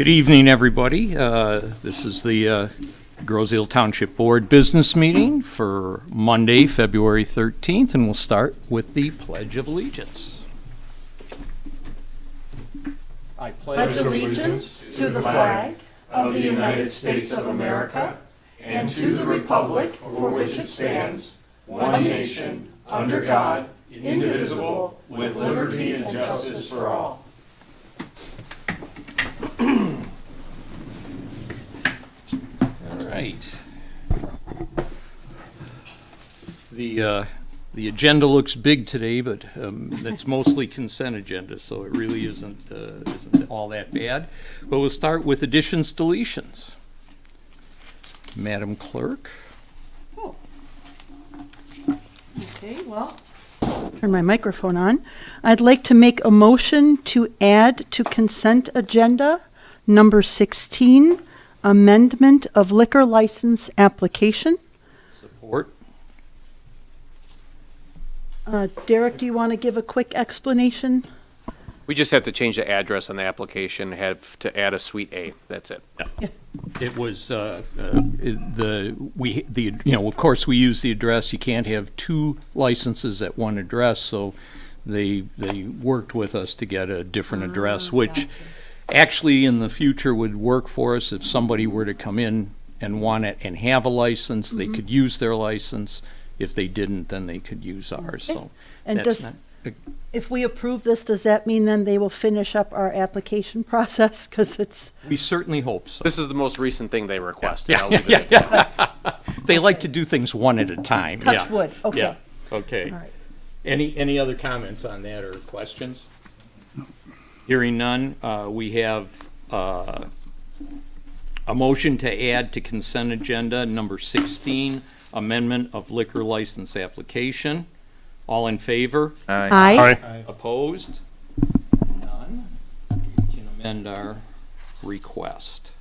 Good evening, everybody. This is the Grosseal Township Board business meeting for Monday, February 13th, and we'll start with the Pledge of Allegiance. I pledge allegiance to the flag of the United States of America and to the republic for which it stands, one nation, under God, indivisible, with liberty and justice for all. Right. The agenda looks big today, but it's mostly consent agenda, so it really isn't all that bad. But we'll start with additions, deletions. Madam Clerk. Oh. Okay, well, turn my microphone on. I'd like to make a motion to add to consent agenda number 16, amendment of liquor license application. Support. Derek, do you want to give a quick explanation? We just have to change the address on the application, have to add a suite A. That's it. Yeah. It was of course we use the address. You can't have two licenses at one address, so they worked with us to get a different address, which gotcha. Actually in the future would work for us if somebody were to come in and want it and have a license. They could use their license. If they didn't, then they could use ours. Okay. So And that's not, if we approve this, does that mean then they will finish up our application process? Because it's... we certainly hope so. This is the most recent thing they requested. Yeah, I'll leave it at that. They like to do things one at a time. Touch Yeah. wood. Okay. Yeah. Okay. All right. Any other comments on that or questions? Hearing none, we have a motion to add to consent agenda number 16, amendment of liquor license application. All in favor? Aye. Opposed? None. We can amend our request.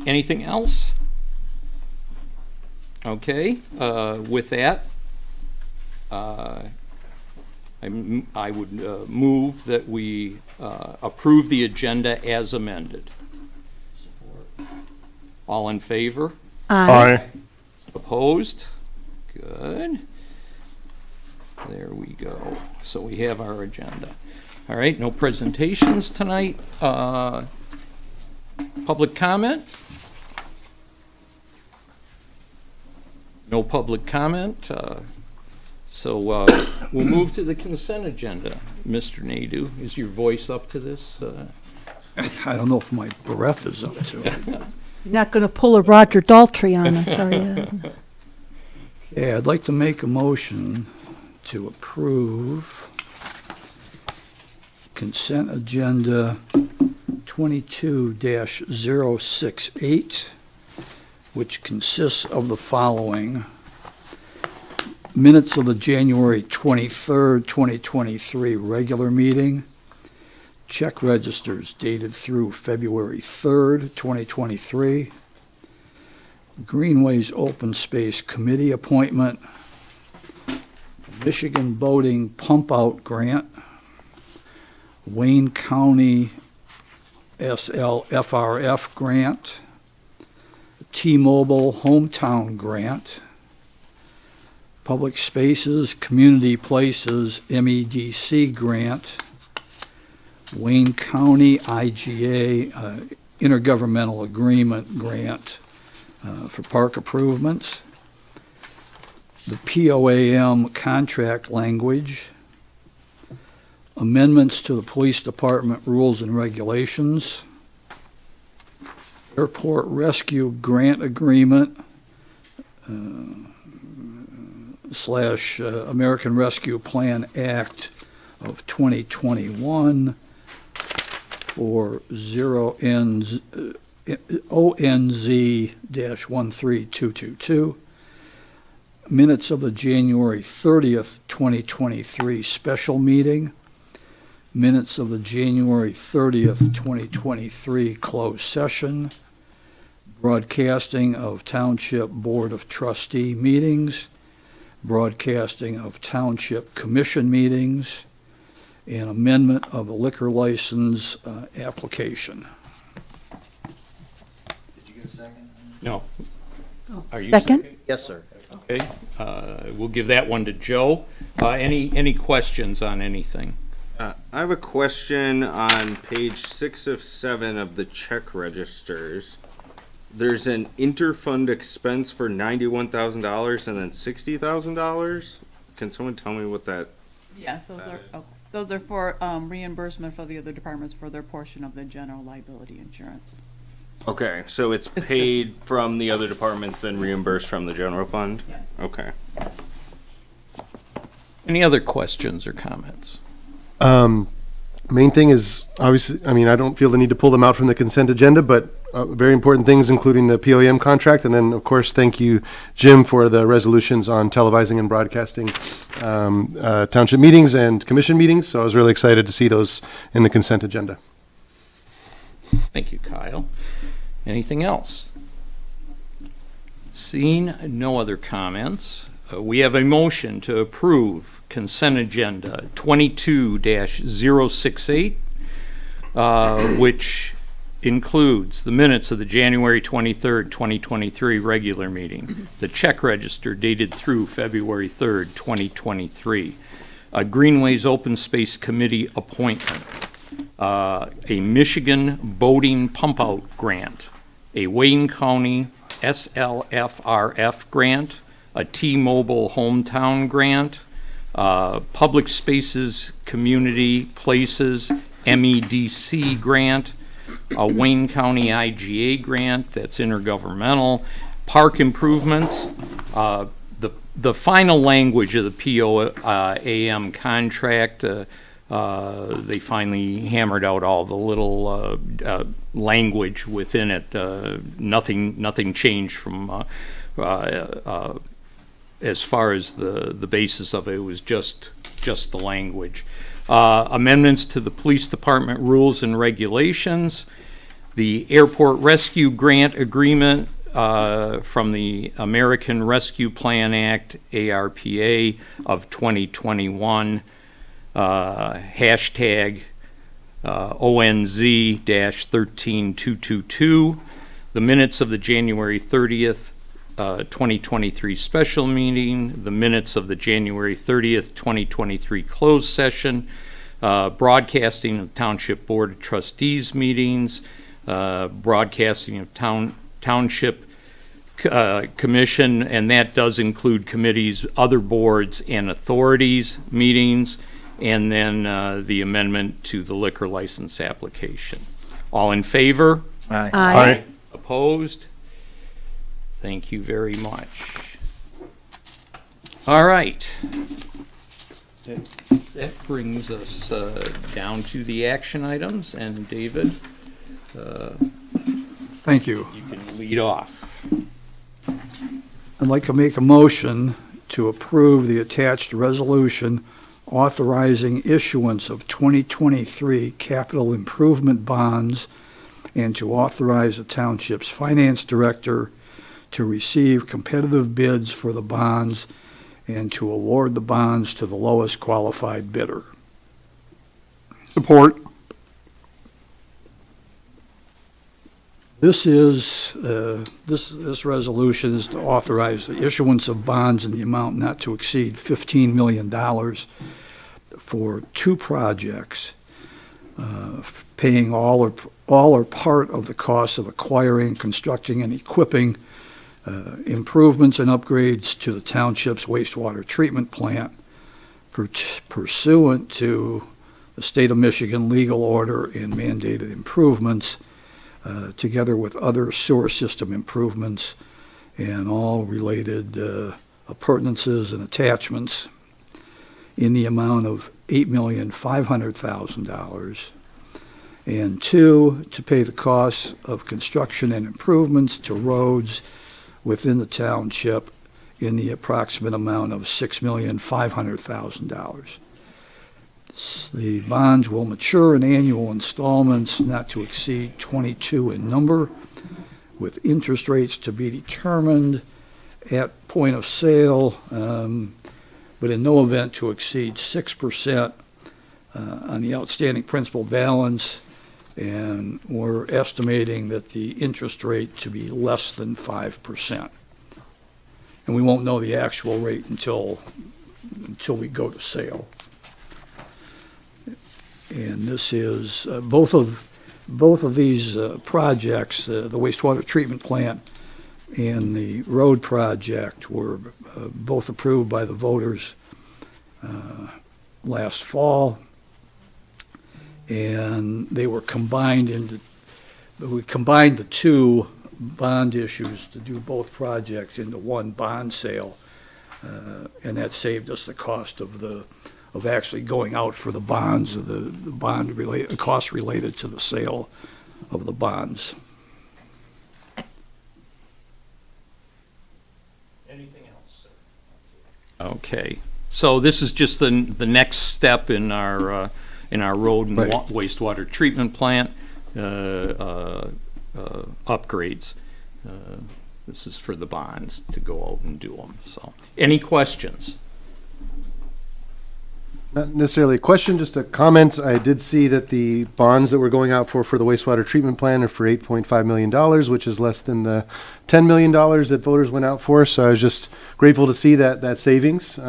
Anything else? Okay, with that, I would move that we approve the agenda as amended. All in favor? Aye. Opposed? Good. There we go. So we have our agenda. All right, no presentations tonight. Public comment? No public comment. So we'll move to the consent agenda. Mr. Nadeau, is your voice up to this? I don't know if my breath is up to it. You're not going to pull a Roger Daltrey on us, are you? Yeah, I'd like to make a motion to approve consent agenda 22-068, which consists of the following: minutes of the January 23rd, 2023 regular meeting, check registers dated through February 3rd, 2023, Greenways Open Space Committee appointment, Michigan Boating Pumpout Grant, Wayne County SLFRF Grant, T-Mobile Hometown Grant, Public Spaces, Community Places, MEDC Grant, Wayne County IGA Intergovernmental Agreement Grant for park improvements, the POAM contract language, amendments to the Police Department rules and regulations, Airport Rescue Grant Agreement, / American Rescue Plan Act of 2021 for ONZ-13222, minutes of the January 30th, 2023 special meeting, minutes of the January 30th, 2023 closed session, broadcasting of Township Board of Trustee meetings, broadcasting of Township Commission meetings, and amendment of a liquor license application. No. Are you Second? Yes, sir. Okay, we'll give that one to Joe. Any questions on anything? I have a question on page 6 of 7 of the check registers. There's an interfund expense for $91,000 and then $60,000. Can someone tell me what that? Yes, those are for reimbursement for the other departments for their portion of the general liability insurance. Okay, so it's paid from the other departments, then reimbursed from the general fund? Yeah. Okay. Any other questions or comments? Main thing is, obviously, I mean, I don't feel the need to pull them out from the consent agenda, but very important things, including the POAM contract. And then, of course, thank you, Jim, for the resolutions on televising and broadcasting township meetings and commission meetings. So I was really excited to see those in the consent agenda. Thank you, Kyle. Anything else? Seeing no other comments, we have a motion to approve consent agenda 22-068, which includes the minutes of the January 23rd, 2023 regular meeting, the check register dated through February 3rd, 2023, a Greenways Open Space Committee appointment, a Michigan boating pumpout grant, a Wayne County SLFRF grant, a T-Mobile hometown grant, Public Spaces Community Places MEDC grant, a Wayne County IGA grant, that's intergovernmental, park improvements, the final language of the POAM contract, they finally hammered out all the little language within it. Nothing changed from as far as the basis of it. It was just the language. Amendments to the police department rules and regulations, the airport rescue grant agreement from the American Rescue Plan Act, ARPA of 2021, hashtag ONZ-13222, the minutes of the January 30th, 2023 special meeting, the minutes of the January 30th, 2023 closed session, broadcasting of Township Board of Trustees meetings, broadcasting of Township Commission, and that does include committees, other boards, and authorities meetings, and then the amendment to the liquor license application. All in favor? Aye. Opposed? Thank you very much. All right. That brings us down to the action items, and David, Thank you. you can lead off. I'd like to make a motion to approve the attached resolution authorizing issuance of 2023 capital improvement bonds and to authorize the township's finance director to receive competitive bids for the bonds and to award the bonds to the lowest qualified bidder. Support. This is, this resolution is to authorize the issuance of bonds in the amount not to exceed $15 million for two projects, paying all or part of the cost of acquiring, constructing, and equipping improvements and upgrades to the township's wastewater treatment plant pursuant to the state of Michigan legal order and mandated improvements, together with other sewer system improvements and all related appurtenances and attachments in the amount of $8,500,000. And two, to pay the costs of construction and improvements to roads within the township in the approximate amount of $6,500,000. The bonds will mature in annual installments not to exceed 22 in number, with interest rates to be determined at point of sale, but in no event to exceed 6% on the outstanding principal balance, and we're estimating that the interest rate to be less than 5%. And we won't know the actual rate until we go to sale. And this is, both of these projects, the wastewater treatment plant and the road project, were both approved by the voters last fall. And they were combined we combined the two bond issues to do both projects into one bond sale. And that saved us the cost of actually going out for the bonds, of the bond related, costs related to the sale of the bonds. Anything else, sir? Okay, so this is just the next step in our road and Right. wastewater treatment plant upgrades. This is for the bonds to go out and do them, so. Any questions? Not necessarily a question, just a comment. I did see that the bonds that we're going out for the wastewater treatment plant are for $8.5 million, which is less than the $10 million that voters went out for. So I was just grateful to see that savings, that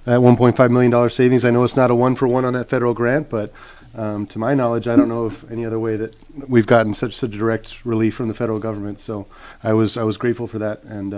$1.5 million savings. I know it's not a one-for-one on that federal grant, but to my knowledge, I don't know of any other way that we've gotten such direct relief from the federal government. So I was grateful for that, and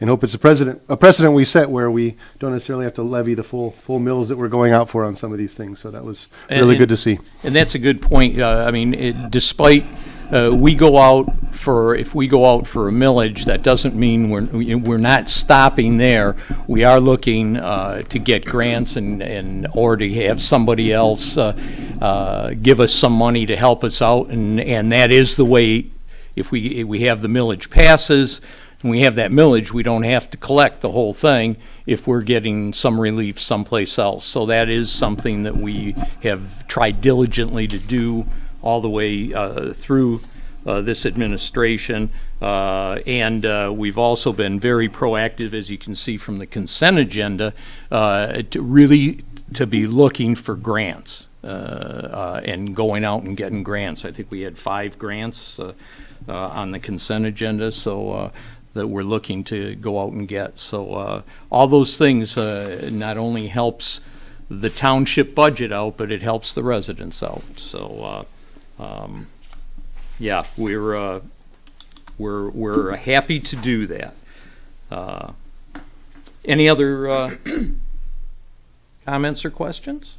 hope it's a precedent we set where we don't necessarily have to levy the full mills that we're going out for on some of these things. So that was really good to see. And that's a good point. I mean, despite if we go out for a millage, that doesn't mean we're not stopping there. We are looking to get grants and or to have somebody else give us some money to help us out, and that is the way. If we have the millage passes and we have that millage, we don't have to collect the whole thing if we're getting some relief someplace else. So that is something that we have tried diligently to do all the way through this administration. And we've also been very proactive, as you can see from the consent agenda, to be looking for grants and going out and getting grants. I think we had 5 grants on the consent agenda, so that we're looking to go out and get. So all those things not only helps the township budget out, but it helps the residents out. So yeah, we're happy to do that. Any other comments or questions?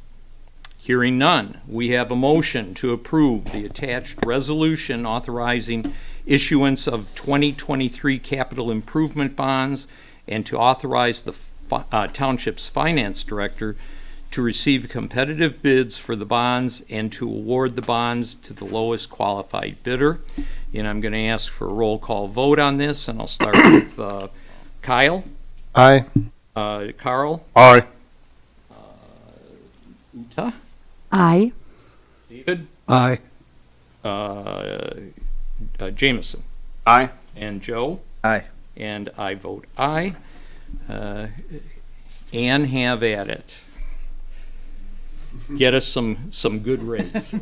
Hearing none, we have a motion to approve the attached resolution authorizing issuance of 2023 capital improvement bonds and to authorize the township's finance director to receive competitive bids for the bonds and to award the bonds to the lowest qualified bidder. And I'm going to ask for a roll call vote on this, and I'll start with Kyle. Aye. Carl. Aye. Uta. Aye. David. Aye. Jameson. Aye. And Joe. Aye. And I vote aye. And have at it. Get us some good rates.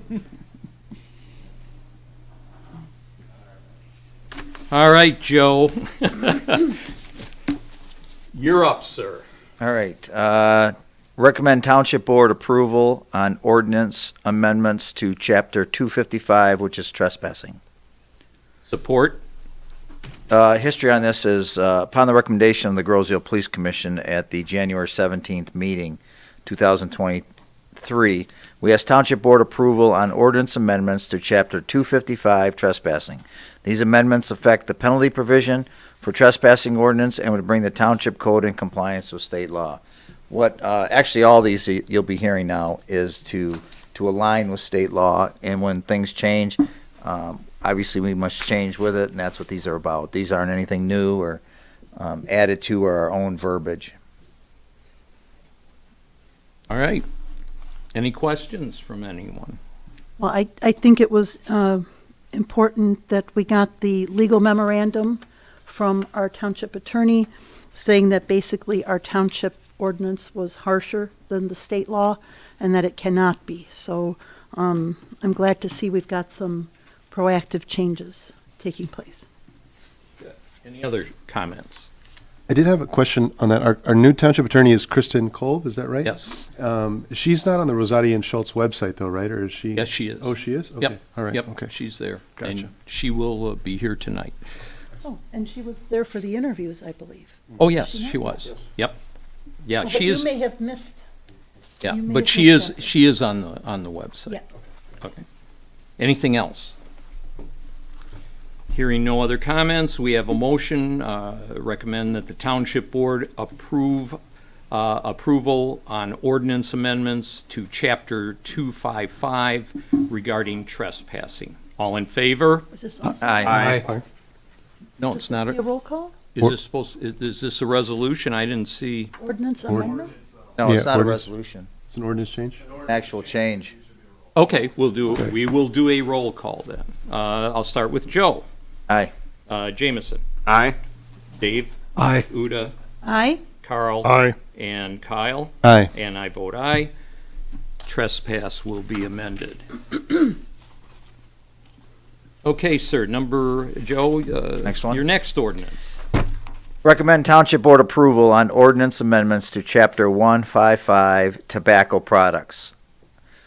All right, Joe. You're up, sir. All right. Recommend Township Board approval on ordinance amendments to Chapter 255, which is trespassing. Support. History on this is upon the recommendation of the Groesville Police Commission at the January 17th meeting, 2023, we asked Township Board approval on ordinance amendments to Chapter 255 trespassing. These amendments affect the penalty provision for trespassing ordinance and would bring the Township Code in compliance with state law. What actually all these you'll be hearing now is to align with state law, and when things change, obviously we must change with it, and that's what these are about. These aren't anything new or added to or our own verbiage. All right. Any questions from anyone? Well, I think it was important that we got the legal memorandum from our township attorney saying that basically our township ordinance was harsher than the state law. and that it cannot be. So I'm glad to see we've got some proactive changes taking place. Any other comments? I did have a question on that. Our new township attorney is Kristen Kolb, is that right? Yes. She's not on the Rosati and Schultz website though, right? Or is she? Yes, she is. Oh, she is? Okay. Yep. All right. Yep. Okay. She's there. Gotcha. And she will be here tonight. Oh, and she was there for the interviews, I believe. Oh, yes, she was. Yep. Yeah, But she you is. may have missed. Yeah, you may but have she missed is, that. she is on the website. Yeah. Okay. Anything else? Hearing no other comments, we have a motion, recommend that the Township Board approve, approval on ordinance amendments to Chapter 255 regarding trespassing. All in favor? Is this also Aye. No, it's not. a roll call? Is this is this a resolution? I didn't see. Ordinance amendment? No, it's Yeah, not a ordinance. resolution. It's an ordinance change? Actual change. Okay, we will do a roll call then. I'll start with Joe. Aye. Jameson. Aye. Dave. Aye. Uda. Aye. Carl. Aye. And Kyle. Aye. And I vote aye. Trespass will be amended. Okay, sir, Joe. Next one. Your next ordinance. Recommend Township Board approval on ordinance amendments to Chapter 155 Tobacco Products.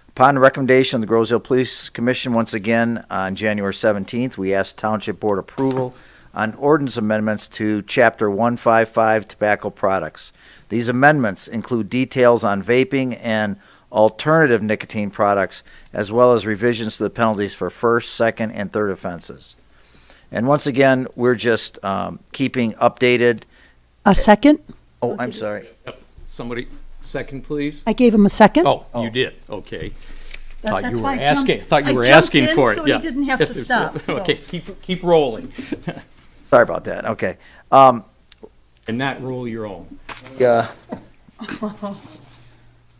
Upon the recommendation of the Grosse Police Commission, once again, on January 17th, we asked Township Board approval on ordinance amendments to Chapter 155 Tobacco Products. These amendments include details on vaping and alternative nicotine products, as well as revisions to the penalties for first, second, and third offenses. And once again, we're just keeping updated. A second? Oh, I'm sorry. Somebody, second, please. I gave him a second. Oh, you did, okay. Thought That's you why were I jumped- asking, thought you I were jumped asking in for it, so yeah. he didn't have to stop, so. Okay, keep rolling, Sorry about that. Okay. and not roll your own. Yeah.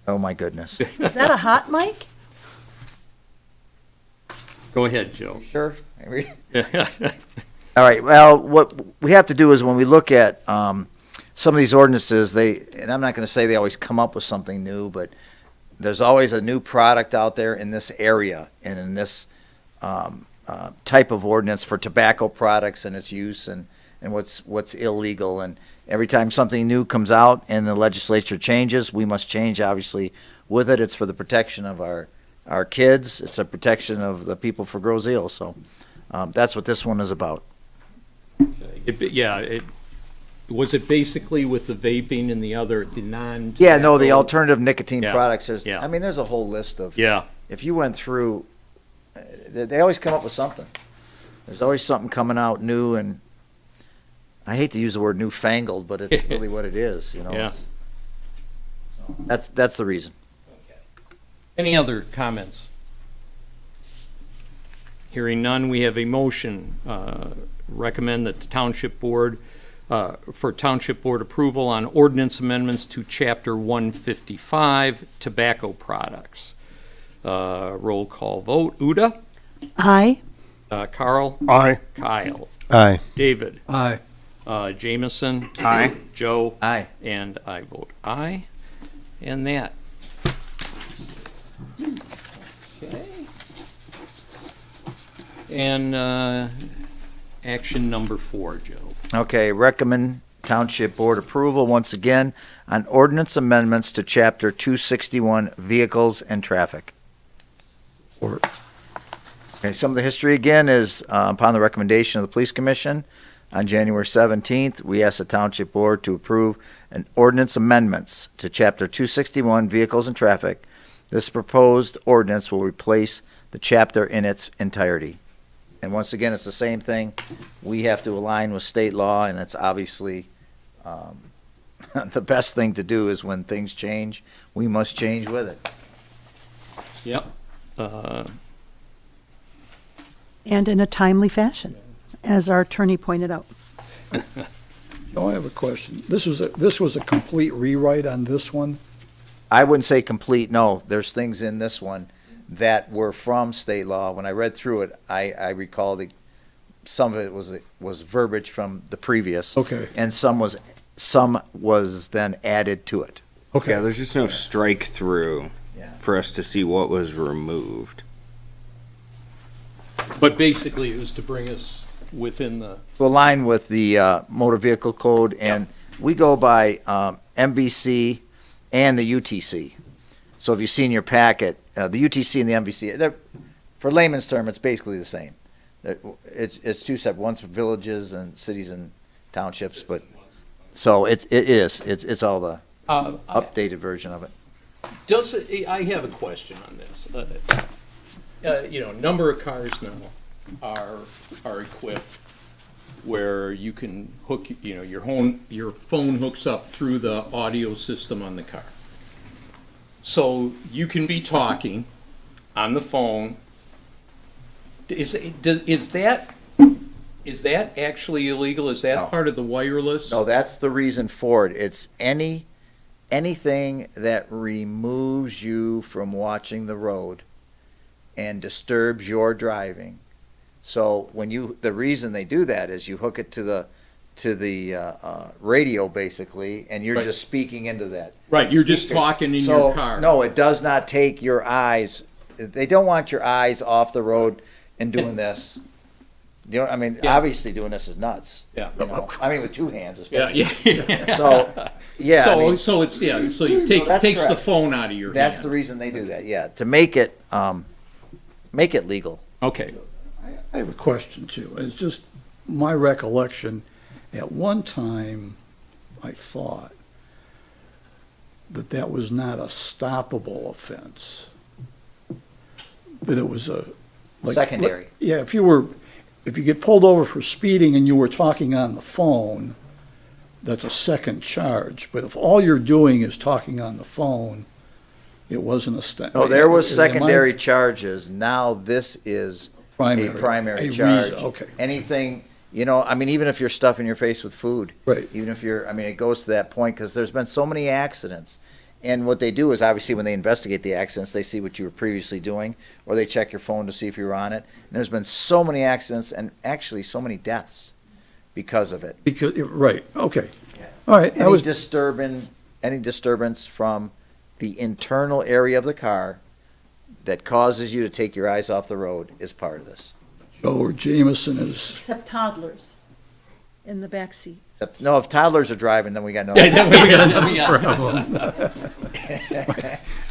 Oh, my goodness. Is that a hot mic? Go ahead, Joe. Sure. All right, well, what we have to do is when we look at some of these ordinances, and I'm not going to say they always come up with something new, but there's always a new product out there in this area and in this type of ordinance for tobacco products and its use and what's illegal. And every time something new comes out and the legislature changes, we must change, obviously, with it. It's for the protection of our kids. It's a protection of the people for Grosse Ile. So that's what this one is about. Was it basically with the vaping and the non? Yeah, no, the alternative nicotine Yeah, products, yeah. there's a whole list of, Yeah, if you went through, they always come up with something. There's always something coming out new, and I hate to use the word newfangled, but it's really what it is, you know. yeah. That's the reason. Any other comments? Hearing none, we have a motion, recommend that the Township Board, for Township Board approval on ordinance amendments to Chapter 155 Tobacco Products. Roll call vote. Uda? Aye. Carl? Aye. Kyle? Aye. David? Aye. Jameson? Aye. Joe? Aye. And I vote aye. And that. Okay. And action number 4, Joe. Okay, recommend Township Board approval once again on ordinance amendments to Chapter 261 Vehicles and Traffic. Or, Okay, some of the history again is upon the recommendation of the Police Commission on January 17th, we asked the Township Board to approve an ordinance amendments to Chapter 261 Vehicles and Traffic. This proposed ordinance will replace the chapter in its entirety. And once again, it's the same thing. We have to align with state law, and it's obviously the best thing to do is when things change, we must change with it. Yep. And in a timely fashion, as our attorney pointed out. no, I have a question. This was a complete rewrite on this one? I wouldn't say complete, no. There's things in this one that were from state law. When I read through it, I recall that some of it was verbiage from the previous. Okay. And some was then added to it. Okay. Yeah, there's just no strike through Yeah. for us to see what was removed. But basically, it was to bring us within the, To align with the motor vehicle code, and we go by MVC and the UTC. So if you see in your packet, the UTC and the MVC, for layman's term, it's basically the same. It's two separate, one's for villages and cities and townships, but, so it's all the updated version of it. does, I have a question on this. Number of cars now are equipped where you can hook, your phone hooks up through the audio system on the car. So you can be talking on the phone. Is that actually illegal? Is that No. part of the wireless? No, that's the reason for it. It's anything that removes you from watching the road and disturbs your driving. So the reason they do that is you hook it to the radio basically, and you're Right. just speaking into that. Right, you're just speaker. talking in So, your car. no, it does not take your eyes. They don't want your eyes off the road and doing this. You know, I mean, Yeah. obviously doing this is nuts. Yeah. You know, I mean, with two hands Yeah, especially. yeah. So, yeah, I mean, So it's, so you That's takes the correct. phone out of your hand. that's the reason they do that, yeah, to make it legal. Okay, I have a question too. It's just my recollection, at one time, I thought that was not a stoppable offense. But it was Secondary. Yeah, if you get pulled over for speeding and you were talking on the phone, that's a second charge. But if all you're doing is talking on the phone, it wasn't a No, there was Am I- secondary charges, now this is a primary a charge. reason, okay. Anything, I mean, even if you're stuffing your face with food. Right. Even if it goes to that point, because there's been so many accidents. And what they do is, obviously, when they investigate the accidents, they see what you were previously doing, or they check your phone to see if you were on it. And there's been so many accidents, and actually so many deaths because of it. Right, okay. All right, that was, Any disturbance from the internal area of the car that causes you to take your eyes off the road is part of this. Joe or Jameson is, Except toddlers in the back seat. No, if toddlers are driving, then we got no.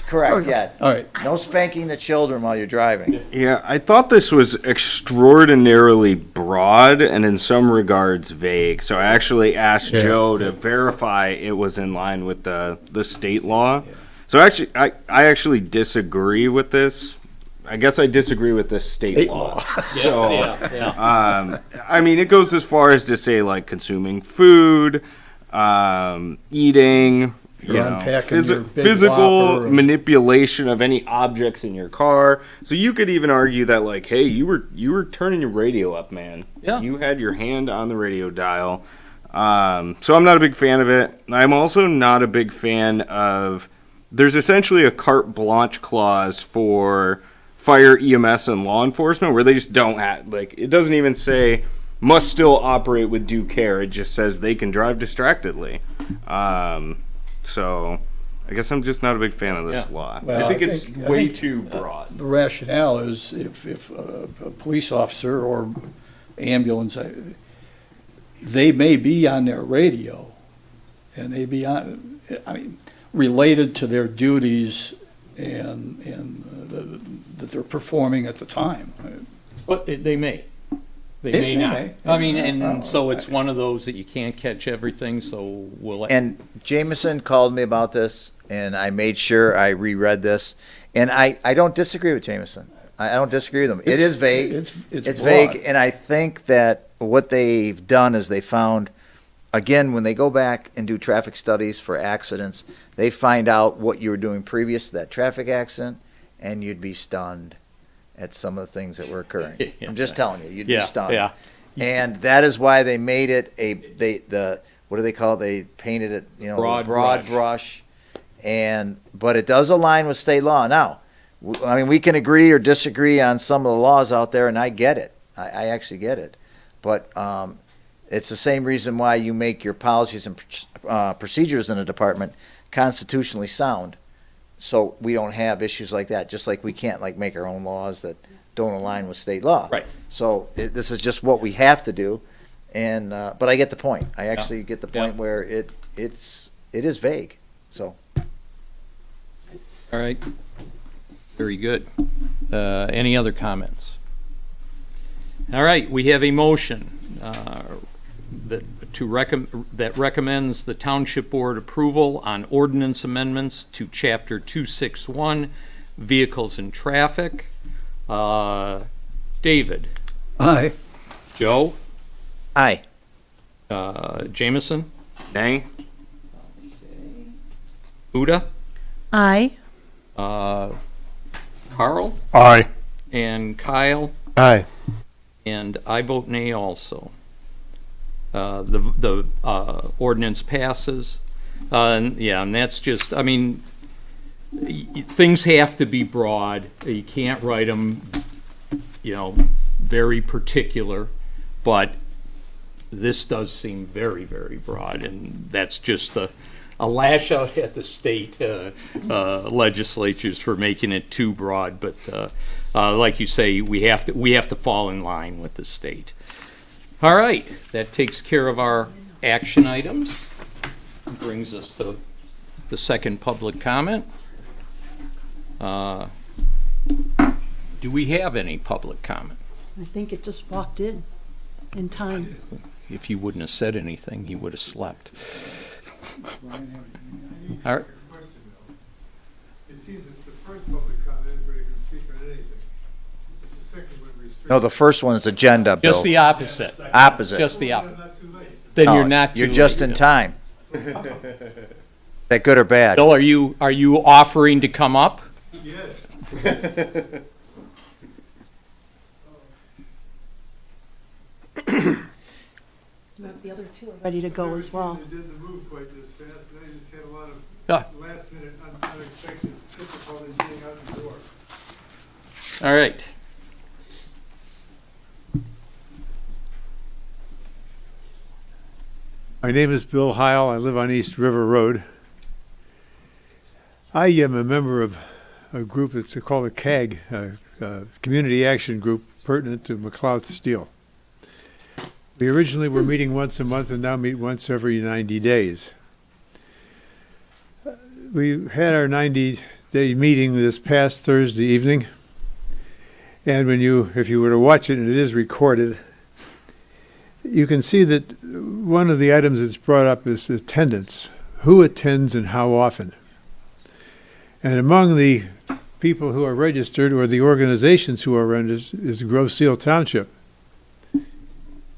Correct, yeah. all right. No spanking the children while you're driving. Yeah, I thought this was extraordinarily broad and in some regards vague. So I actually asked Yeah. Joe to verify it was in line with the state law. So actually, I actually disagree with this. I guess I disagree with the state law. So, yeah. I mean, it goes as far as to say like consuming food, eating, You're unpacking your big physical whopper and- manipulation of any objects in your car. So you could even argue that like, hey, you were turning your radio up, man. Yeah. You had your hand on the radio dial. So I'm not a big fan of it. I'm also not a big fan of. There's essentially a carte blanche clause for fire, EMS, and law enforcement where they just don't have, like, it doesn't even say must still operate with due care. It just says they can drive distractedly. So I guess I'm just not a big fan of this Yeah. law. Well, I think I it's think- way too broad. The rationale is if a police officer or ambulance, they may be on their radio, and they be on, related to their duties that they're performing at the time. But they may. They They may not. may. I mean, and so it's one of those that you can't catch everything, so we'll. And Jameson called me about this, and I made sure I reread this. And I don't disagree with Jameson. I don't disagree with him. It is vague. It's vague, broad. and I think that what they've done is they found, again, when they go back and do traffic studies for accidents, they find out what you were doing previous to that traffic accident, and you'd be stunned at some of the things that were occurring. Yeah. I'm just telling you, you'd be Yeah, stunned. yeah. And that is why they made it what do they call it? They painted it, Broad broad brush. But it does align with state law. Now, we can agree or disagree on some of the laws out there, and I get it. I actually get it. But it's the same reason why you make your policies and procedures in a department constitutionally sound. so we don't have issues like that, just like we can't like make our own laws that don't align with state law. Right. So this is just what we have to do, and, but I get the point. I actually get the point Yeah. where it is vague, so. All right. Very good. Any other comments? All right, we have a motion that recommends the Township Board approval on ordinance amendments to Chapter 261, Vehicles and Traffic. David? Aye. Joe? Aye. Jameson? Nay? Buda? Aye. Carl? Aye. And Kyle? Aye. And I vote nay also. The ordinance passes. Yeah, and that's just, I mean, things have to be broad. You can't write them, very particular, but this does seem very, very broad, and that's just a lash out at the state legislatures for making it too broad. But like you say, we have to fall in line with the state. All right, that takes care of our action items. Brings us to the second public comment. Do we have any public comment? I think it just walked in time. If you wouldn't have said anything, he would have slept. All right. It seems it's the first public comment, everybody can speak on anything. It's the second one restricted. No, the first one is agenda, Bill. Just the opposite. Opposite. Just the opposite. Not too late. Then No, you're not too You're just late. in time. That good or bad? Bill, are you offering to come up? Yes. The other two are ready to go as well. It didn't move quite this fast, and I just had a lot of Yeah. last minute unexpected difficulties getting out the door. All right. My name is Bill Heil. I live on East River Road. I am a member of a group that's called a CAG, Community Action Group, pertinent to McLeod Steel. We originally were meeting once a month and now meet once every 90 days. We had our 90-day meeting this past Thursday evening, and if you were to watch it, and it is recorded, you can see that one of the items that's brought up is attendance. Who attends and how often? And among the people who are registered, or the organizations who are registered, is Grove Seal Township.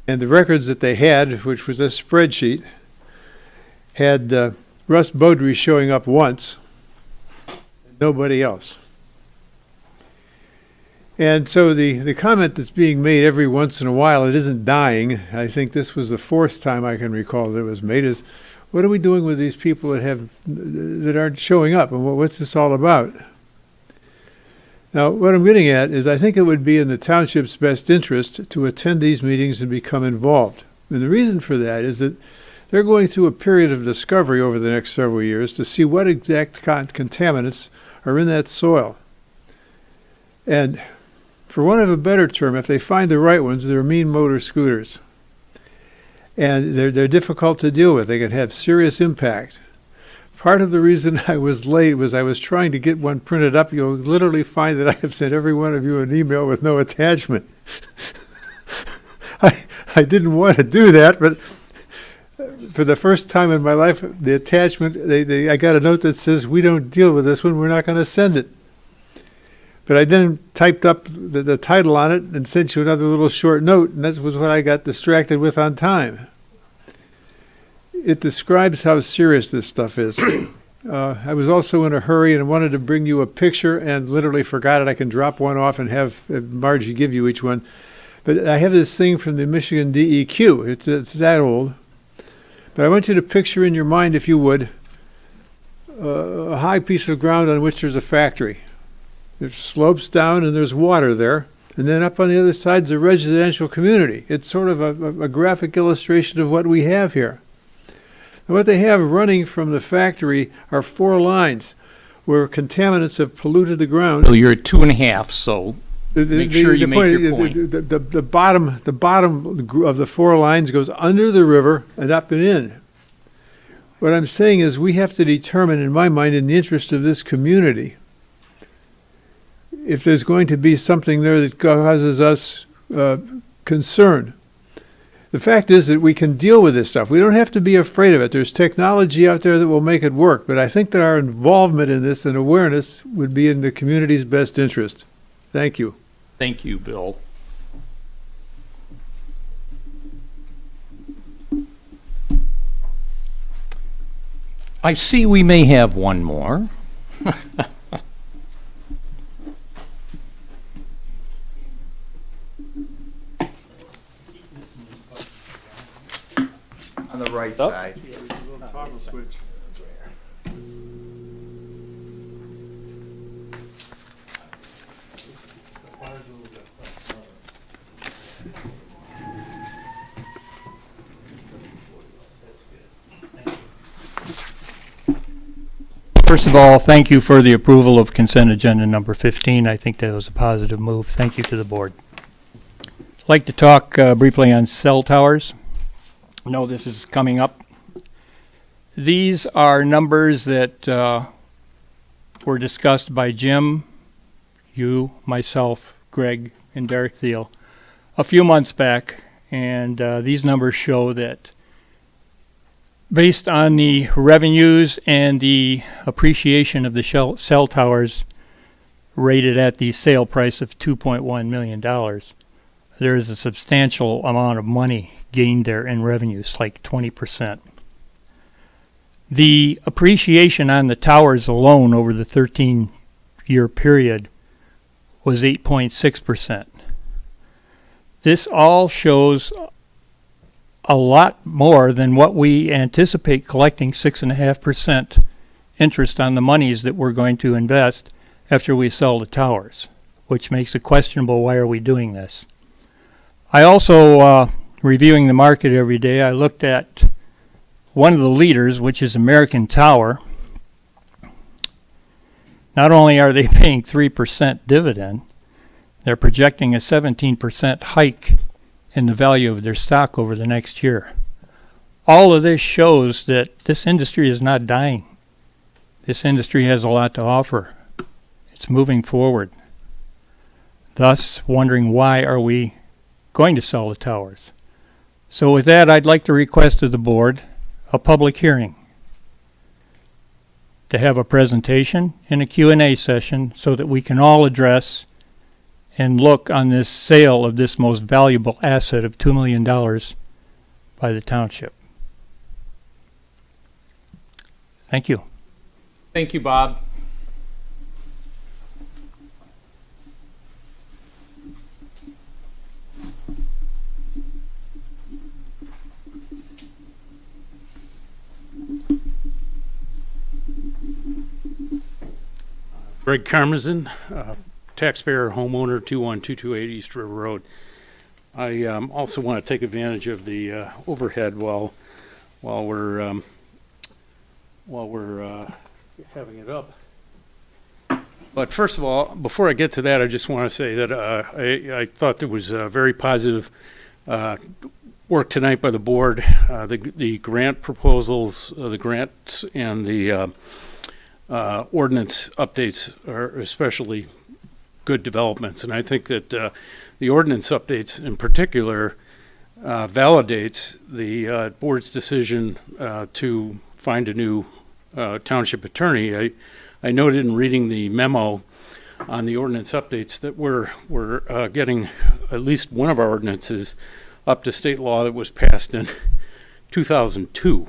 And the records that they had, which was a spreadsheet, had Russ Beaudry showing up once, and nobody else. And so the comment that's being made every once in a while, it isn't dying. I think this was the fourth time I can recall that it was made, is what are we doing with these people that aren't showing up, and what's this all about? Now, what I'm getting at is I think it would be in the township's best interest to attend these meetings and become involved. And the reason for that is that they're going through a period of discovery over the next several years to see what exact contaminants are in that soil. And for want of a better term, if they find the right ones, they're mean motor scooters. And they're difficult to deal with. They can have serious impact. Part of the reason I was late was I was trying to get one printed up. You'll literally find that I have sent every one of you an email with no attachment. I didn't want to do that, but for the first time in my life, the attachment, I got a note that says, we don't deal with this one, we're not going to send it. But I then typed up the title on it and sent you another little short note, and that was what I got distracted with on time. It describes how serious this stuff is. I was also in a hurry and wanted to bring you a picture and literally forgot it. I can drop one off and have Margie give you each one. But I have this thing from the Michigan DEQ. It's that old. But I want you to picture in your mind, if you would, a high piece of ground on which there's a factory. It slopes down and there's water there. And then up on the other side is a residential community. It's sort of a graphic illustration of what we have here. And what they have running from the factory are 4 lines. where contaminants have polluted the ground. So you're at 2.5, so make sure you make your point. The bottom of the 4 lines goes under the river and up and in. What I'm saying is we have to determine, in my mind, in the interest of this community, if there's going to be something there that causes us concern. The fact is that we can deal with this stuff. We don't have to be afraid of it. There's technology out there that will make it work, but I think that our involvement in this and awareness would be in the community's best interest. Thank you. Thank you, Bill. I see we may have one more. On the right side. First of all, thank you for the approval of consent agenda number 15. I think that was a positive move. Thank you to the board. I'd like to talk briefly on cell towers. I know this is coming up. These are numbers that were discussed by Jim, you, myself, Greg, and Derek Thiel a few months back, and these numbers show that based on the revenues and the appreciation of the cell towers rated at the sale price of $2.1 million, there is a substantial amount of money gained there in revenues, like 20%. The appreciation on the towers alone over the 13-year period was 8.6%. This all shows a lot more than what we anticipate collecting 6.5% interest on the monies that we're going to invest after we sell the towers, which makes it questionable why are we doing this. I also, reviewing the market every day, I looked at one of the leaders, which is American Tower. Not only are they paying 3% dividend, they're projecting a 17% hike in the value of their stock over the next year. All of this shows that this industry is not dying. This industry has a lot to offer. It's moving forward. Thus, wondering why are we going to sell the towers? So with that, I'd like to request of the board a public hearing to have a presentation and a Q&A session so that we can all address and look on this sale of this most valuable asset of $2 million by the township. Thank you. Thank you, Bob. Greg Karmazin, taxpayer, homeowner, 21228 East River Road. I also want to take advantage of the overhead while we're having it up. But first of all, before I get to that, I just want to say that I thought there was very positive work tonight by the board. The grant proposals, the grants, and the ordinance updates are especially good developments, and I think that the ordinance updates in particular validates the board's decision to find a new township attorney. I noted in reading the memo on the ordinance updates that we're getting at least one of our ordinances up to state law that was passed in 2002.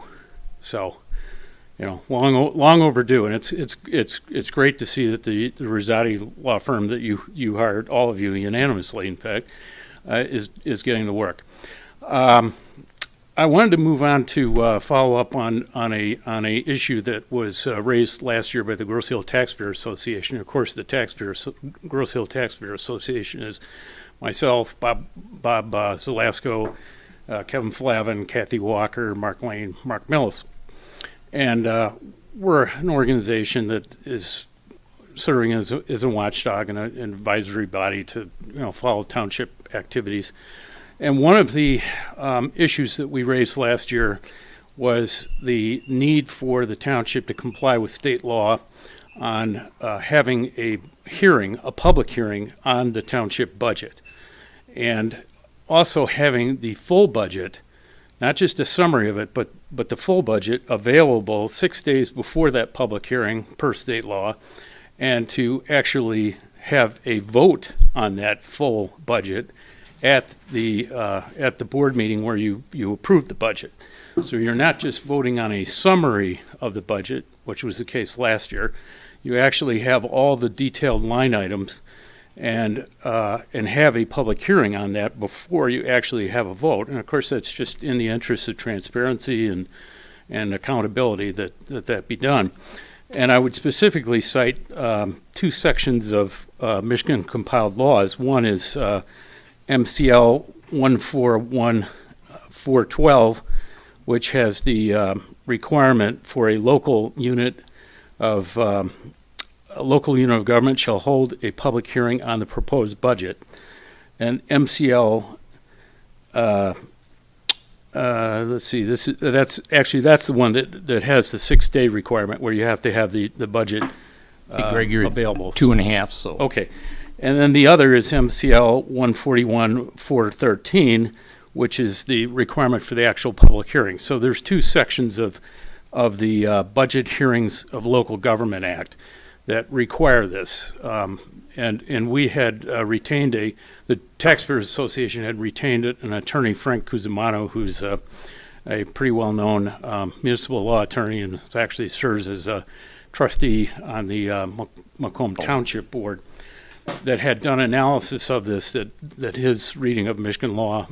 So, you know, long overdue, and it's great to see that the Rosati law firm that you hired, all of you unanimously, in fact, is getting to work. I wanted to move on to follow up on a issue that was raised last year by the Grosse Ile Taxpayer Association. Of course, the Grosse Ile Taxpayer Association is myself, Bob Zelasco, Kevin Flavin, Kathy Walker, Mark Lane, Mark Millis. And we're an organization that is serving as a watchdog and an advisory body to, follow township activities. And one of the issues that we raised last year was the need for the township to comply with state law on having a public hearing on the township budget. And also having the full budget, not just a summary of it, but the full budget available 6 days before that public hearing per state law, and to actually have a vote on that full budget at the board meeting where you approve the budget. So you're not just voting on a summary of the budget, which was the case last year. You actually have all the detailed line items and have a public hearing on that before you actually have a vote. And of course, that's just in the interest of transparency and accountability that be done. And I would specifically cite two sections of Michigan compiled laws. One is MCL 141412, which has the requirement for a local unit of government shall hold a public hearing on the proposed budget. And MCL, let's see, that's the one that has the 6-day requirement where you have to have the budget Greg, you're available. 2.5, so. Okay. And then the other is MCL 141-413, which is the requirement for the actual public hearing. So there's two sections of the Budget Hearings of Local Government Act that require this. And we had retained the Taxpayers Association had retained an attorney, Frank Cusimano, who's a pretty well-known municipal law attorney and actually serves as a trustee on the Macomb Township Board, that had done analysis of this, that his reading of Michigan law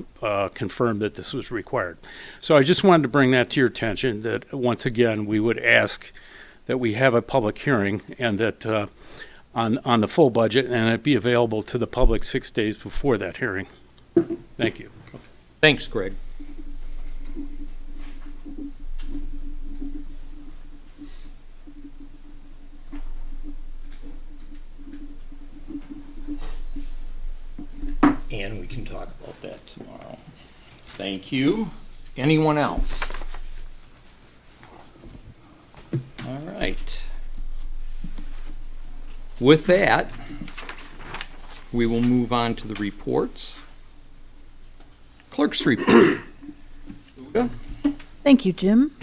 confirmed that this was required. So I just wanted to bring that to your attention, that once again, we would ask that we have a public hearing and that on the full budget, and it be available to the public 6 days before that hearing. Thank you. Thanks, Greg. And we can talk about that tomorrow. Thank you. Anyone else? All right. With that, we will move on to the reports. Clerk's report. Uda? Thank you, Jim.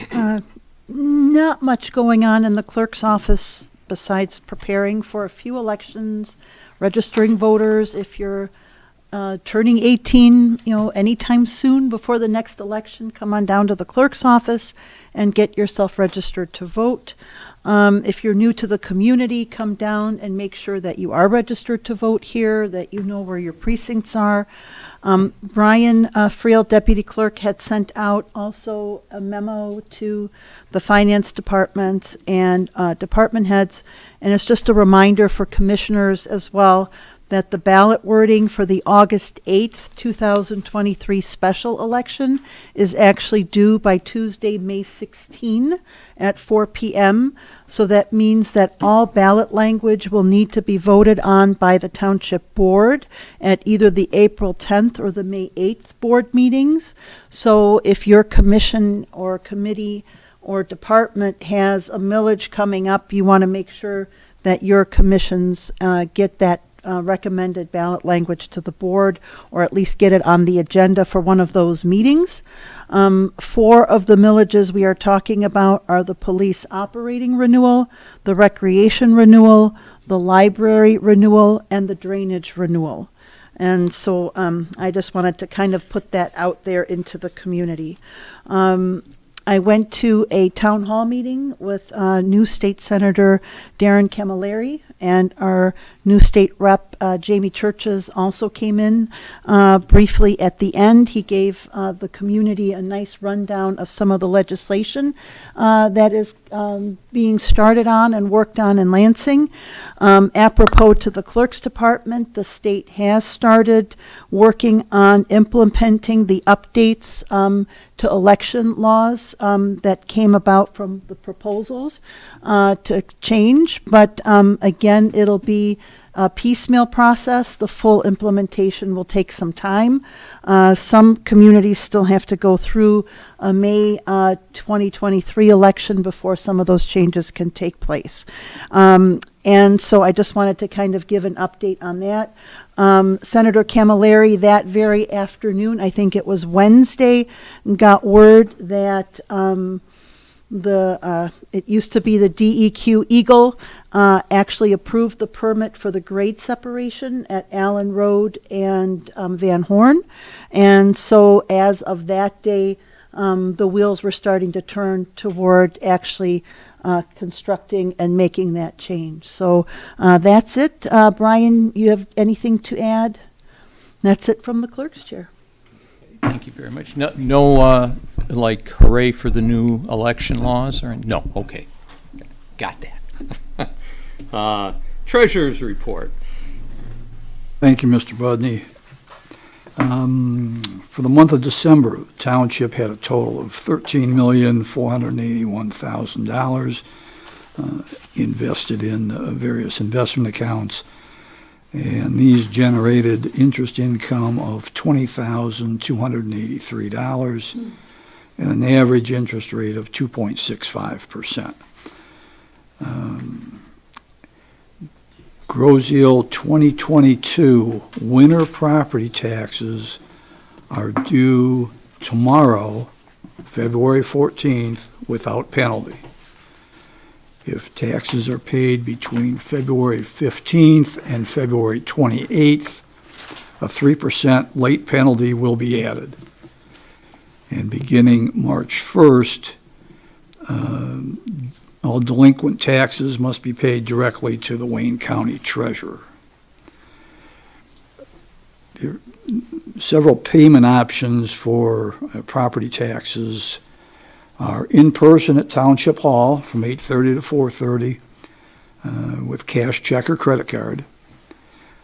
Not much going on in the clerk's office besides preparing for a few elections, registering voters. If you're turning 18, anytime soon before the next election, come on down to the clerk's office and get yourself registered to vote. If you're new to the community, come down and make sure that you are registered to vote here, that you know where your precincts are. Brian Friel, Deputy Clerk, had sent out also a memo to the Finance Department and department heads, and it's just a reminder for commissioners as well that the ballot wording for the August 8th, 2023 special election is actually due by Tuesday, May 16 at 4 p.m. So that means that all ballot language will need to be voted on by the Township Board at either the April 10th or the May 8th board meetings. So if your commission or committee or department has a millage coming up, you want to make sure that your commissions get that recommended ballot language to the board, or at least get it on the agenda for one of those meetings. 4 of the millages we are talking about are the police operating renewal, the recreation renewal, the library renewal, and the drainage renewal. And so I just wanted to kind of put that out there into the community. I went to a town hall meeting with new state senator Darren Camilleri, and our new state rep Jamie Churches also came in briefly at the end. He gave the community a nice rundown of some of the legislation that is being started on and worked on in Lansing. Apropos to the clerk's department, the state has started working on implementing the updates to election laws that came about from the proposals to change. But again, it'll be a piecemeal process. The full implementation will take some time. Some communities still have to go through a May 2023 election before some of those changes can take place. And so I just wanted to kind of give an update on that. Senator Camilleri that very afternoon, I think it was Wednesday, got word that it used to be the DEQ Eagle, actually approved the permit for the grade separation at Allen Road and Van Horn. And so as of that day, the wheels were starting to turn toward actually constructing and making that change. So that's it. Brian, you have anything to add? That's it from the clerk's chair. Thank you very much. No, like hooray for the new election laws or, no, okay. Got that. Treasurer's report. Thank you, Mr. Budney. For the month of December, the township had a total of $13,481,000 invested in various investment accounts, and these generated interest income of $20,283 and an average interest rate of 2.65%. Groseal 2022 winter property taxes are due tomorrow, February 14th, without penalty. If taxes are paid between February 15th and February 28th, a 3% late penalty will be added. And beginning March 1st, all delinquent taxes must be paid directly to the Wayne County Treasurer. There are several payment options for property taxes are in person at Township Hall from 8:30 to 4:30 with cash, check, or credit card,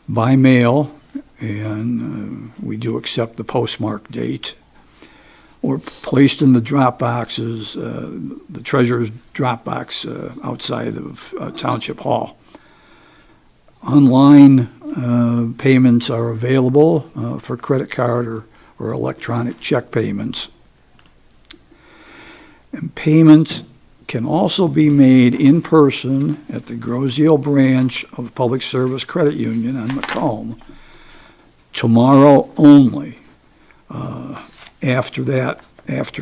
by mail, and we do accept the postmark date, or placed in the drop boxes, the treasurer's drop box outside of Township Hall. Online payments are available for credit card or electronic check payments. And payments can also be made in person at the Groseal branch of Public Service Credit Union on Macomb tomorrow only. After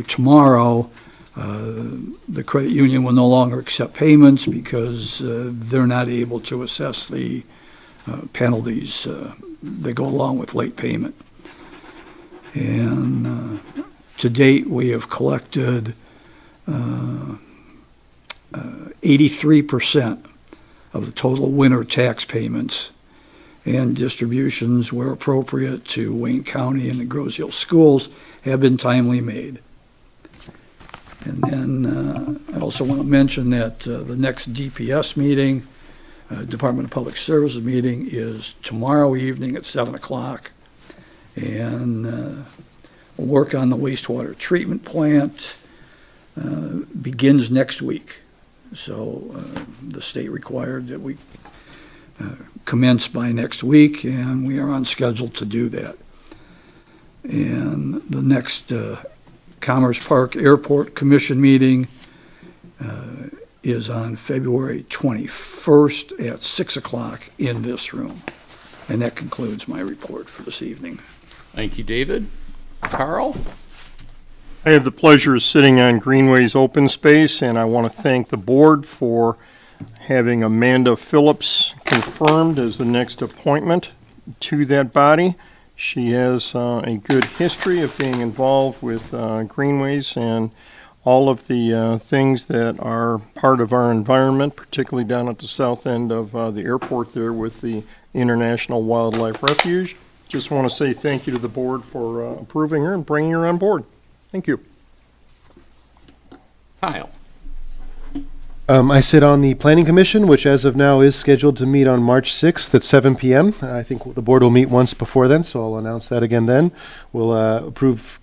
tomorrow, the credit union will no longer accept payments because they're not able to assess the penalties that go along with late payment. And to date, we have collected 83% of the total winter tax payments, and distributions where appropriate to Wayne County and the Groseal schools have been timely made. And then I also want to mention that the next DPS meeting, Department of Public Services meeting, is tomorrow evening at 7 o'clock. And we'll work on the wastewater treatment plant. Begins next week. So the state required that we commence by next week, and we are on schedule to do that. And the next Commerce Park Airport Commission meeting is on February 21st at 6 o'clock in this room. And that concludes my report for this evening. Thank you, David. Carl? I have the pleasure of sitting on Greenways Open Space, and I want to thank the board for having Amanda Phillips confirmed as the next appointment to that body. She has a good history of being involved with Greenways and all of the things that are part of our environment, particularly down at the south end of the airport there with the International Wildlife Refuge. Just want to say thank you to the board for approving her and bringing her on board. Thank you. Kyle? I sit on the Planning Commission, which as of now is scheduled to meet on March 6th at 7 p.m. I think the board will meet once before then, so I'll announce that again then. We'll approve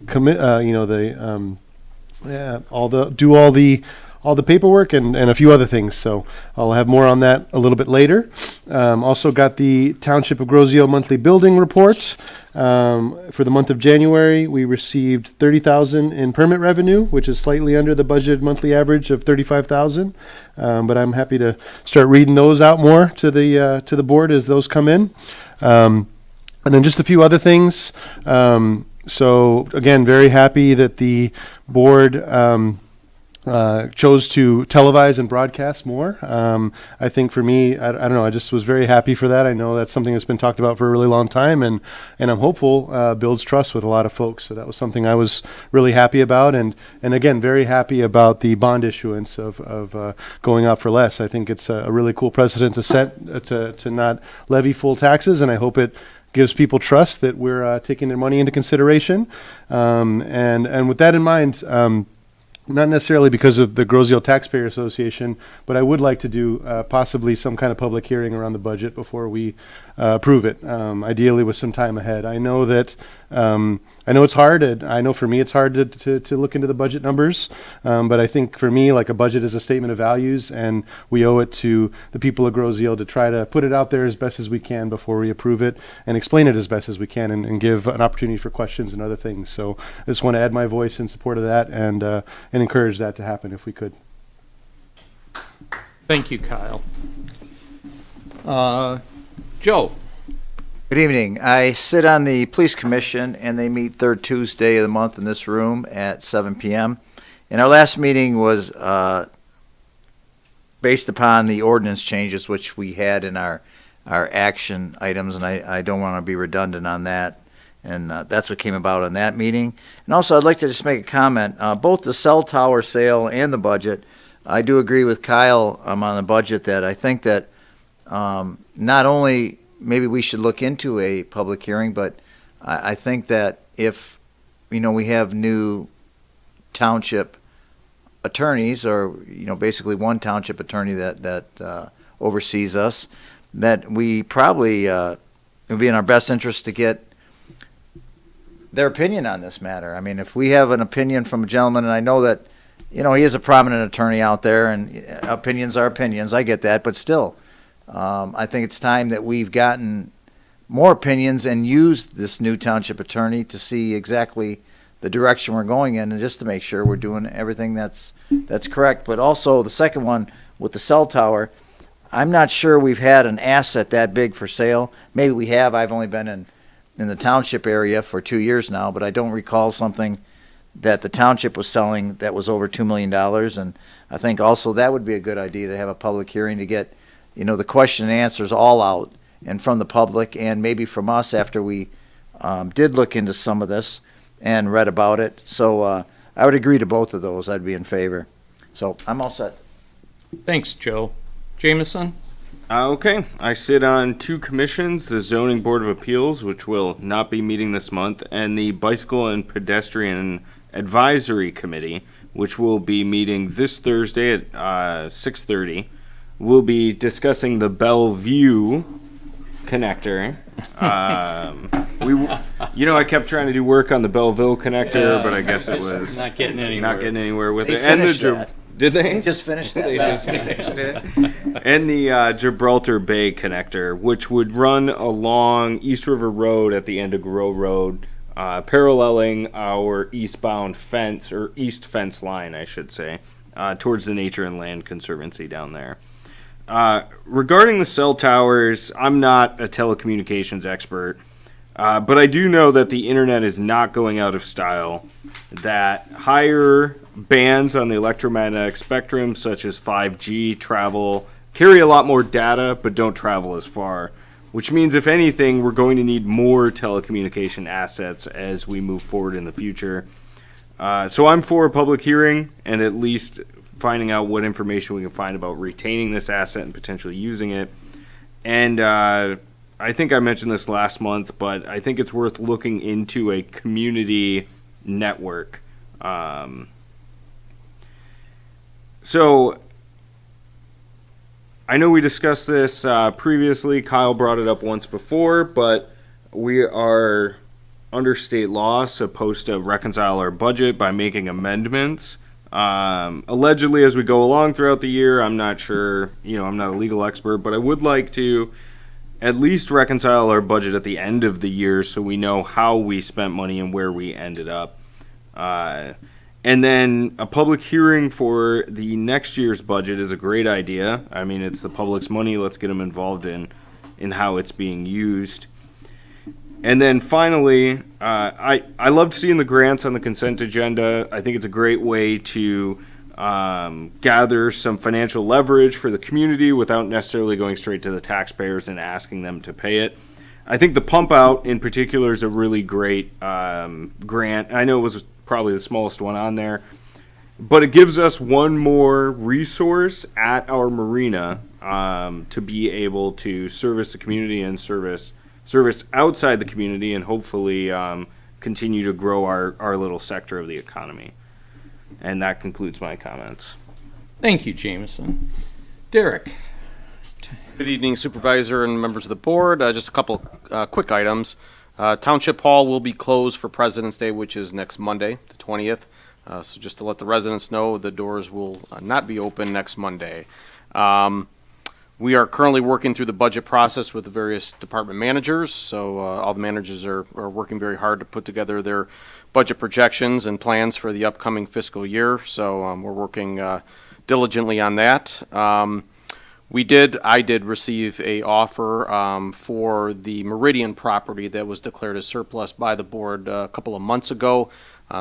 all the paperwork and a few other things. So I'll have more on that a little bit later. Also got the Township of Grosio monthly building report. For the month of January, we received $30,000 in permit revenue, which is slightly under the budgeted monthly average of $35,000. But I'm happy to start reading those out more to the board as those come in. And then just a few other things. So again, very happy that the board chose to televise and broadcast more. I think for me, I don't know, I just was very happy for that. I know that's something that's been talked about for a really long time, and I'm hopeful builds trust with a lot of folks. So that was something I was really happy about, and again, very happy about the bond issuance of going out for less. I think it's a really cool precedent to set to not levy full taxes, and I hope it gives people trust that we're taking their money into consideration. And with that in mind, not necessarily because of the Grosio Taxpayer Association, but I would like to do possibly some kind of public hearing around the budget before we approve it, ideally with some time ahead. I know that I know it's hard. I know for me it's hard to look into the budget numbers, but I think for me, like, a budget is a statement of values, and we owe it to the people of Grosio to try to put it out there as best as we can before we approve it, and explain it as best as we can, and give an opportunity for questions and other things. So I just want to add my voice in support of that, and encourage that to happen if we could. Thank you, Kyle. Joe? Good evening. I sit on the Police Commission, and they meet third Tuesday of the month in this room at 7 p.m. And our last meeting was based upon the ordinance changes which we had in our action items, and I don't want to be redundant on that. And that's what came about in that meeting. And also, I'd like to just make a comment. Both the cell tower sale and the budget, I do agree with Kyle on the budget that I think that not only maybe we should look into a public hearing, but I think that if, we have new township attorneys, or, basically one township attorney that oversees us, that we probably, it would be in our best interest to get their opinion on this matter. I mean, if we have an opinion from a gentleman, and I know that, he is a prominent attorney out there, and opinions are opinions, I get that, but still, I think it's time that we've gotten more opinions and used this new township attorney to see exactly the direction we're going in, and just to make sure we're doing everything that's correct. But also the second one with the cell tower, I'm not sure we've had an asset that big for sale. Maybe we have. I've only been in the township area for 2 years now, but I don't recall something that the township was selling that was over $2 million. And I think also that would be a good idea to have a public hearing to get the question and answers all out, and from the public, and maybe from us after we did look into some of this and read about it. So I would agree to both of those. I'd be in favor. So I'm all set. Thanks, Joe. Jameson? Okay, I sit on two commissions, the Zoning Board of Appeals, which will not be meeting this month, and the Bicycle and Pedestrian Advisory Committee, which will be meeting this Thursday at 6:30. We'll be discussing the Bellevue connector. I kept trying to do work on the Belleville connector, but I guess it was not getting anywhere with They it. And finished that. did they? They just finished that. They just finished it. And the Gibraltar Bay connector, which would run along East River Road at the end of Grove Road, paralleling our eastbound fence, or east fence line, I should say, towards the Nature and Land Conservancy down there. Regarding the cell towers, I'm not a telecommunications expert, but I do know that the internet is not going out of style, that higher bands on the electromagnetic spectrum, such as 5G, carry a lot more data, but don't travel as far, which means, if anything, we're going to need more telecommunication assets as we move forward in the future. So I'm for a public hearing, and at least finding out what information we can find about retaining this asset and potentially using it. And I think I mentioned this last month, but I think it's worth looking into a community network. So I know we discussed this previously. Kyle brought it up once before, but we are under state law supposed to reconcile our budget by making amendments. Allegedly, as we go along throughout the year, I'm not sure, I'm not a legal expert, but I would like to at least reconcile our budget at the end of the year so we know how we spent money and where we ended up. And then a public hearing for the next year's budget is a great idea. I mean, it's the public's money. Let's get them involved in how it's being used. And then finally, I loved seeing the grants on the consent agenda. I think it's a great way to gather some financial leverage for the community without necessarily going straight to the taxpayers and asking them to pay it. I think the Pumpout in particular is a really great grant. I know it was probably the smallest one on there, but it gives us one more resource at our marina to be able to service the community and service outside the community, and hopefully continue to grow our little sector of the economy. And that concludes my comments. Thank you, Jameson. Derek? Good evening, Supervisor and members of the board. Just a couple quick items. Township Hall will be closed for President's Day, which is next Monday, the 20th. So just to let the residents know, the doors will not be open next Monday. We are currently working through the budget process with the various department managers. So all the managers are working very hard to put together their budget projections and plans for the upcoming fiscal year. So we're working diligently on that. I did receive a offer for the Meridian property that was declared as surplus by the board a couple of months ago.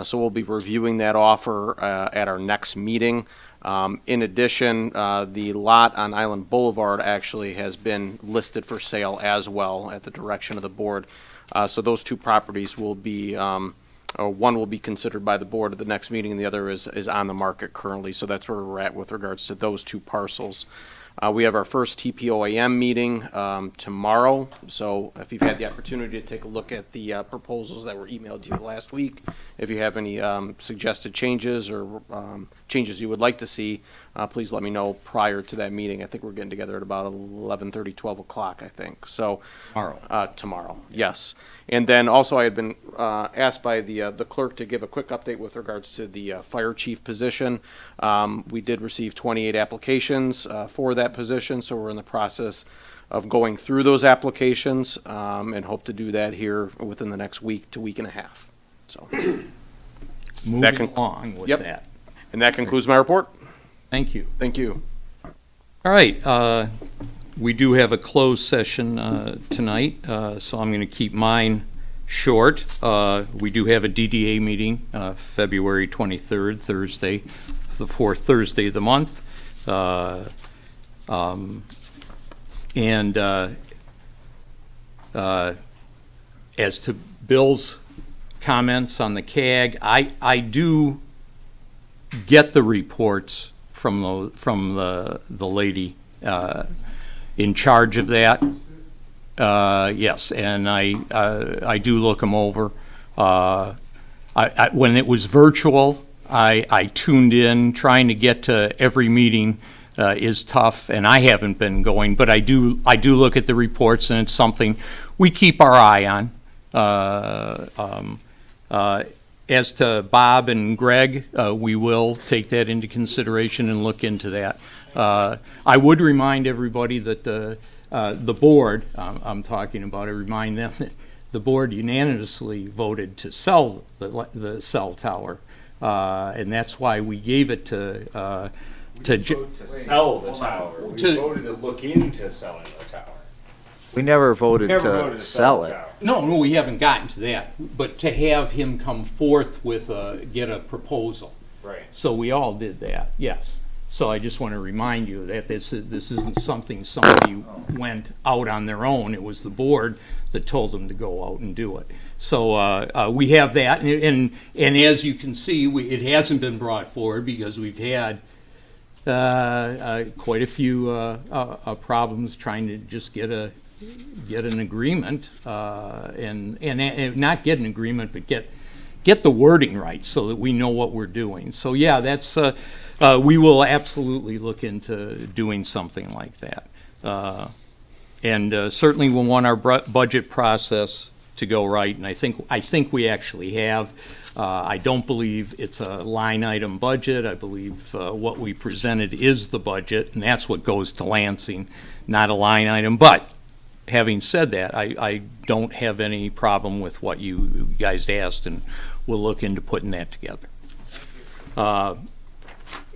So we'll be reviewing that offer at our next meeting. In addition, the lot on Island Boulevard actually has been listed for sale as well at the direction of the board. So those two properties will be, or one will be considered by the board at the next meeting, and the other is on the market currently. So that's where we're at with regards to those two parcels. We have our first TPOAM meeting tomorrow, so if you've had the opportunity to take a look at the proposals that were emailed to you last week, if you have any suggested changes or changes you would like to see, please let me know prior to that meeting. I think we're getting together at about 11:30, 12 o'clock, I think. So tomorrow, yes. And then also I had been asked by the clerk to give a quick update with regards to the fire chief position. We did receive 28 applications for that position, so we're in the process of going through those applications and hope to do that here within the next week to week and a half. So Moving along with that. And that concludes my report. Thank you. Thank you. All right, we do have a closed session tonight, so I'm going to keep mine short. We do have a DDA meeting February 23rd, Thursday. It's the fourth Thursday of the month. As to Bill's comments on the CAG, I do get the reports from the lady in charge of that. Yes, and I do look them over. When it was virtual, I tuned in. Trying to get to every meeting is tough, and I haven't been going, but I do look at the reports, and it's something we keep our eye on. As to Bob and Greg, we will take that into consideration and look into that. I would remind everybody that the board, I'm talking about, I remind them that the board unanimously voted to sell the cell tower, and that's why we gave it to sell the tower. We voted to look into selling the tower. We never voted to sell it. No, we haven't gotten to that, but to have him come forth with get a proposal. Right. So we all did that, yes. So I just want to remind you that this isn't something somebody went out on their own. It was the board that told them to go out and do it. So we have that, and as you can see, it hasn't been brought forward because we've had quite a few problems trying to just get an agreement, and not get an agreement, but get the wording right so that we know what we're doing. So yeah, that's We will absolutely look into doing something like that. And certainly we want our budget process to go right, and I think we actually have. I don't believe it's a line item budget. I believe what we presented is the budget, and that's what goes to Lansing, not a line item. But having said that, I don't have any problem with what you guys asked, and we'll look into putting that together.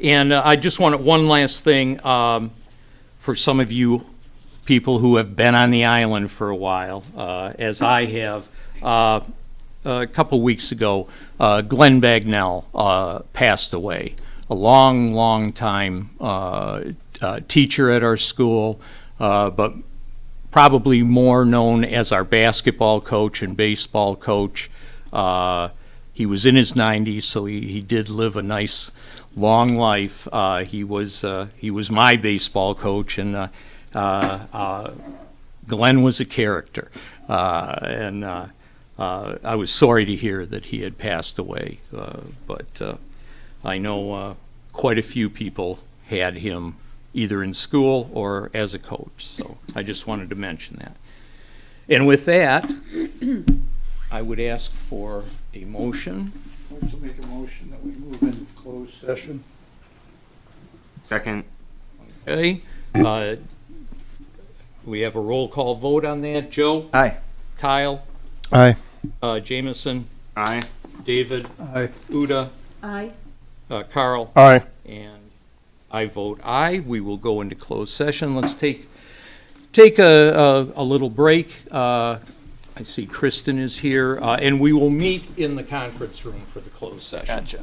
And I just wanted one last thing for some of you people who have been on the island for a while, as I have. A couple weeks ago, Glenn Bagnell passed away. A long time teacher at our school, but probably more known as our basketball coach and baseball coach. He was in his 90s, so he did live a nice long life. He was my baseball coach, and Glenn was a character, and I was sorry to hear that he had passed away, but I know quite a few people had him either in school or as a coach, so I just wanted to mention that. And with that, I would ask for a motion. I'd like to make a motion that we move into closed session. Second. Okay, we have a roll call vote on that. Joe? Aye. Kyle? Aye. Jameson? Aye. David? Aye. Uda? Aye. Carl? Aye. And I vote aye. We will go into closed session. Let's take a little break. I see Kristen is here, and we will meet in the conference room for the closed session. Gotcha.